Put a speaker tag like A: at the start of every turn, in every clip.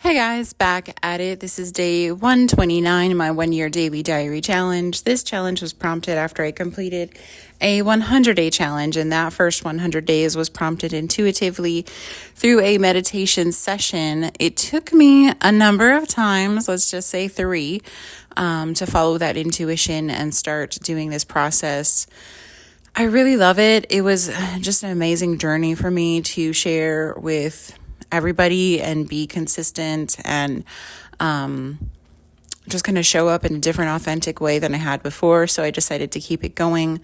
A: Hi guys, back at it. This is day 129 in my 1 year daily diary challenge. This challenge was prompted after I completed a 100-day challenge, and that first 100 days was prompted intuitively through a meditation session. It took me a number of times, let's just say 3, to follow that intuition and start doing this process. I really love it. It was just an amazing journey for me to share with everybody and be consistent and just kind of show up in a different, authentic way than I had before. So I decided to keep it going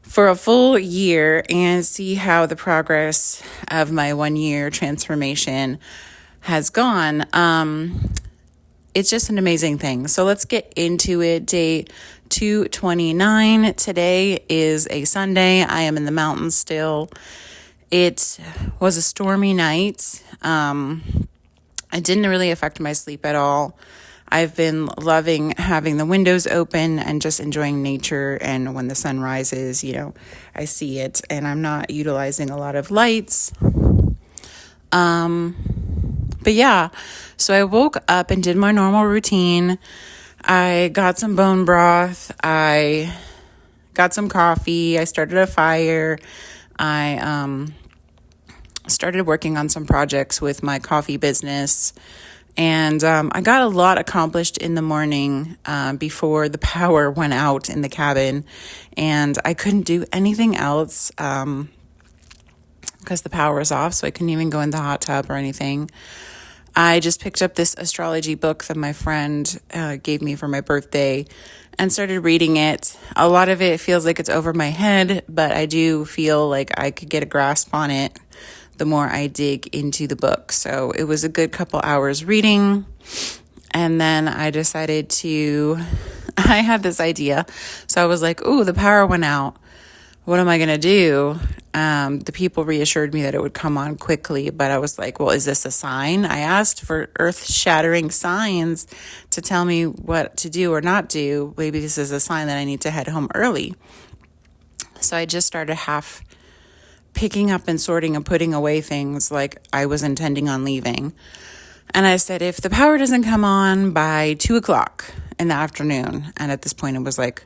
A: for a full year and see how the progress of my 1 year transformation has gone. It's just an amazing thing. So let's get into it. Day 229. Today is a Sunday. I am in the mountains still. It was a stormy night. It didn't really affect my sleep at all. I've been loving having the windows open and just enjoying nature. And when the sun rises, I see it, and I'm not utilizing a lot of lights. But yeah, so I woke up and did my normal routine. I got some bone broth. I got some coffee. I started a fire. I started working on some projects with my coffee business, and I got a lot accomplished in the morning before the power went out in the cabin, and I couldn't do anything else because the power was off, so I couldn't even go in the hot tub or anything. I just picked up this astrology book that my friend gave me for my birthday and started reading it. A lot of it feels like it's over my head, but I do feel like I could get a grasp on it the more I dig into the book. So it was a good couple hours reading. And then I decided I had this idea. So I was like, ooh, the power went out. What am I going to do? The people reassured me that it would come on quickly, but I was like, well, is this a sign? I asked for earth-shattering signs to tell me what to do or not do. Maybe this is a sign that I need to head home early. So I just started picking up and sorting and putting away things like I was intending on leaving. And I said, if the power doesn't come on by 2:00 in the afternoon, and at this point it was like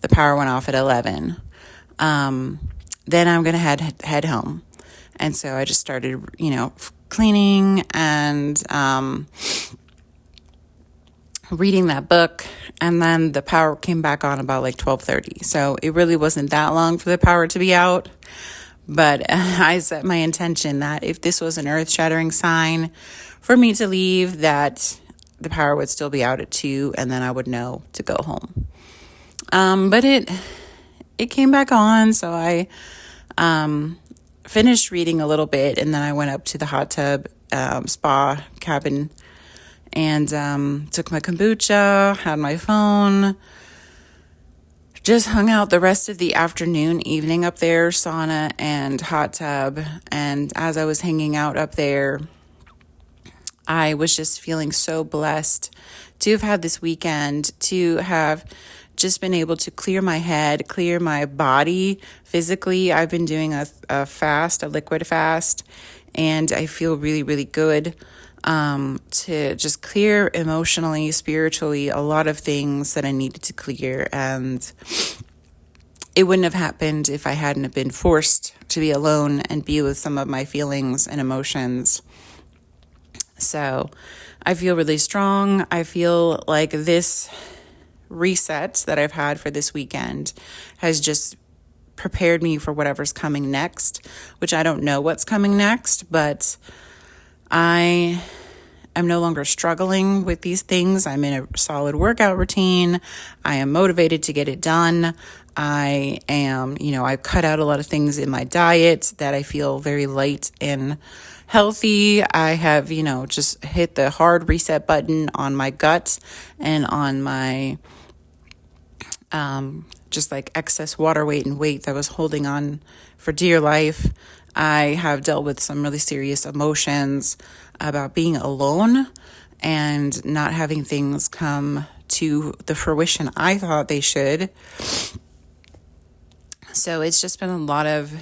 A: the power went off at 11, then I'm going to head home. And so I just started, cleaning and reading that book. And then the power came back on about like 12:30. So it really wasn't that long for the power to be out. But I set my intention that if this was an earth-shattering sign for me to leave, that the power would still be out at 2, and then I would know to go home. But it came back on, so I finished reading a little bit, and then I went up to the hot tub spa cabin and took my kombucha, had my phone, just hung out the rest of the afternoon, evening up there, sauna and hot tub. And as I was hanging out up there, I was just feeling so blessed to have had this weekend, to have just been able to clear my head, clear my body physically. I've been doing a liquid fast, and I feel really, really good. To just clear emotionally, spiritually, a lot of things that I needed to clear. And it wouldn't have happened if I hadn't been forced to be alone and be with some of my feelings and emotions. So I feel really strong. I feel like this reset that I've had for this weekend has just prepared me for whatever's coming next, which I don't know what's coming next, but I am no longer struggling with these things. I'm in a solid workout routine. I am motivated to get it done. I am, I've cut out a lot of things in my diet that I feel very light and healthy. I have, just hit the hard reset button on my gut and on my, just like excess water weight and weight that was holding on for dear life. I have dealt with some really serious emotions about being alone and not having things come to the fruition I thought they should. So it's just been a lot of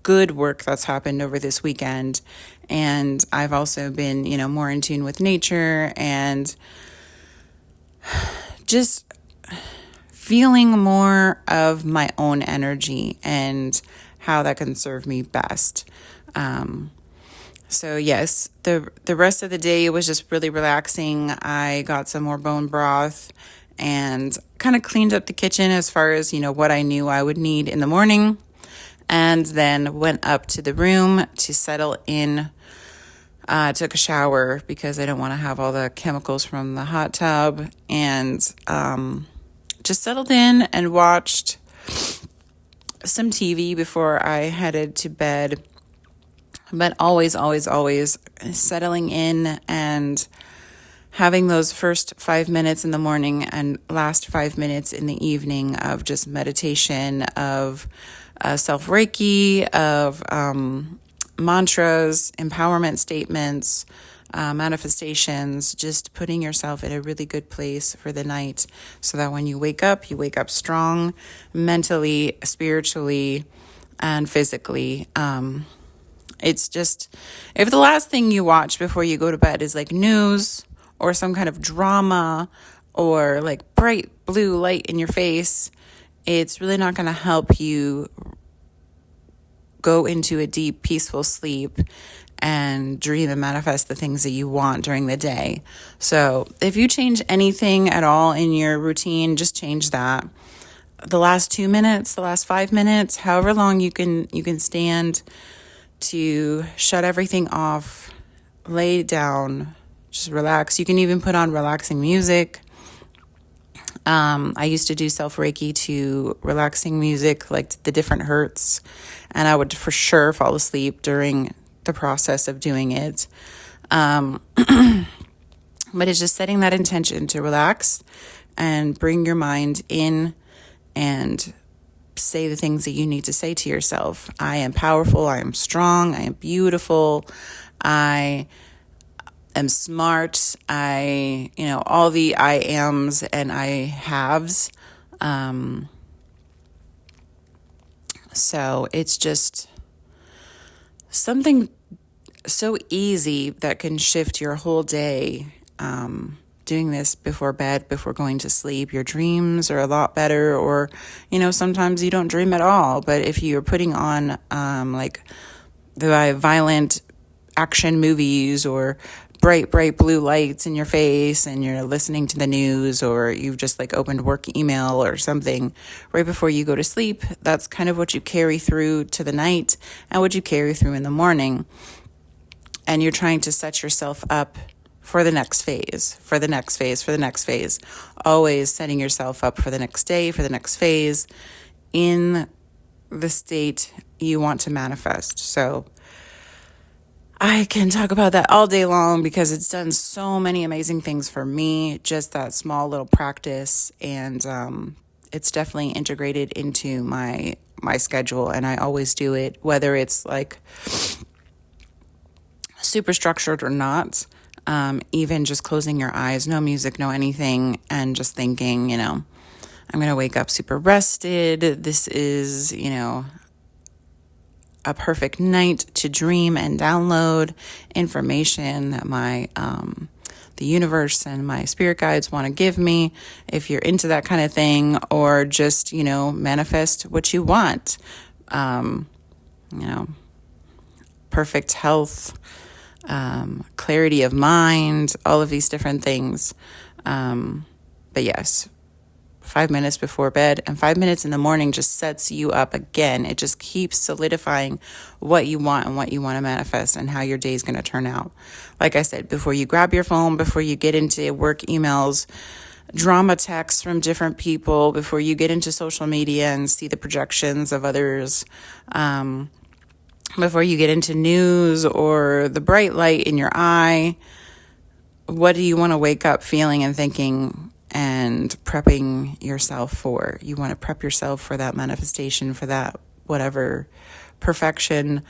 A: good work that's happened over this weekend. And I've also been, more in tune with nature and just feeling more of my own energy and how that can serve me best. So yes, the rest of the day was just really relaxing. I got some more bone broth and kind of cleaned up the kitchen as far as, what I knew I would need in the morning. And then went up to the room to settle in. Took a shower because I don't want to have all the chemicals from the hot tub. And just settled in and watched some TV before I headed to bed. But always, always, always settling in and having those first 5 minutes in the morning and last 5 minutes in the evening of just meditation, of self-Reiki, of mantras, empowerment statements, manifestations, just putting yourself in a really good place for the night so that when you wake up strong mentally, spiritually, and physically. It's just, if the last thing you watch before you go to bed is like news or some kind of drama or like bright blue light in your face, it's really not going to help you go into a deep, peaceful sleep and dream and manifest the things that you want during the day. So if you change anything at all in your routine, just change that. The last 2 minutes, the last 5 minutes, however long you can stand to shut everything off, lay down, just relax. You can even put on relaxing music. I used to do self-Reiki to relaxing music, like the different hertz, and I would for sure fall asleep during the process of doing it. But it's just setting that intention to relax and bring your mind in and say the things that you need to say to yourself. I am powerful. I am strong. I am beautiful. I am smart. All the I ams and I haves. So it's just something so easy that can shift your whole day. Doing this before bed, before going to sleep, your dreams are a lot better, or, sometimes you don't dream at all. But if you're putting on, like the violent action movies or bright blue lights in your face and you're listening to the news, or you've just like opened work email or something right before you go to sleep, that's kind of what you carry through to the night and what you carry through in the morning. And you're trying to set yourself up for the next phase, for the next phase, for the next phase. Always setting yourself up for the next day, for the next phase in the state you want to manifest. So I can talk about that all day long because it's done so many amazing things for me, just that small little practice. And it's definitely integrated into my schedule, and I always do it, whether it's like super structured or not. Even just closing your eyes, no music, no anything, and just thinking, I'm going to wake up super rested. This is, a perfect night to dream and download information that the universe and my spirit guides want to give me, if you're into that kind of thing, or just, manifest what you want. Perfect health, clarity of mind, all of these different things. But yes, 5 minutes before bed and 5 minutes in the morning just sets you up again. It just keeps solidifying what you want and what you want to manifest and how your day is going to turn out. Like I said, before you grab your phone, before you get into work emails, drama texts from different people, before you get into social media and see the projections of others, before you get into news or the bright light in your eye, what do you want to wake up feeling and thinking and prepping yourself for? You want to prep yourself for that manifestation, for that whatever perfection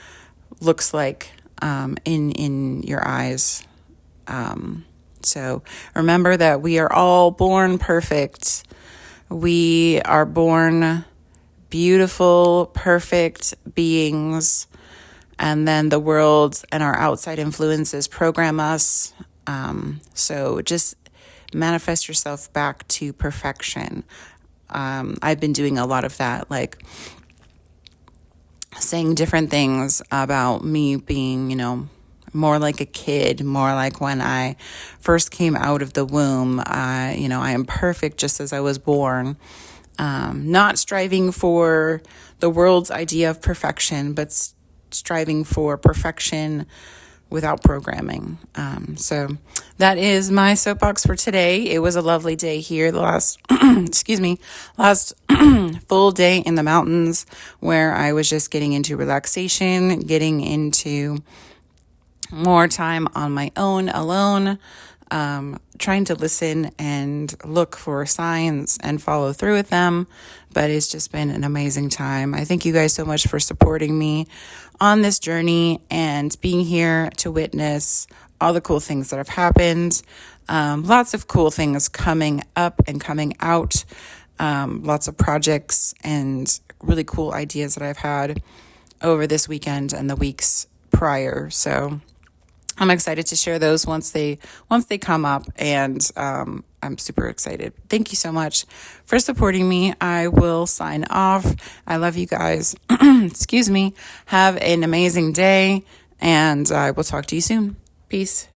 A: looks like in your eyes. So remember that we are all born perfect. We are born beautiful, perfect beings. and then the world and our outside influences program us. So just manifest yourself back to perfection. I've been doing a lot of that, like saying different things about me being, more like a kid, more like when I first came out of the womb. I am perfect just as I was born. Not striving for the world's idea of perfection, but striving for perfection without programming. So that is my soapbox for today. It was a lovely day here. The last, last full day in the mountains where I was just getting into relaxation, getting into more time on my own, alone, trying to listen and look for signs and follow through with them. But it's just been an amazing time. I thank you guys so much for supporting me on this journey and being here to witness all the cool things that have happened. Lots of cool things coming up and coming out. Lots of projects and really cool ideas that I've had over this weekend and the weeks prior. So I'm excited to share those once they come up, and I'm super excited. Thank you so much for supporting me. I will sign off. I love you guys. Excuse me. Have an amazing day, and I will talk to you soon. Peace.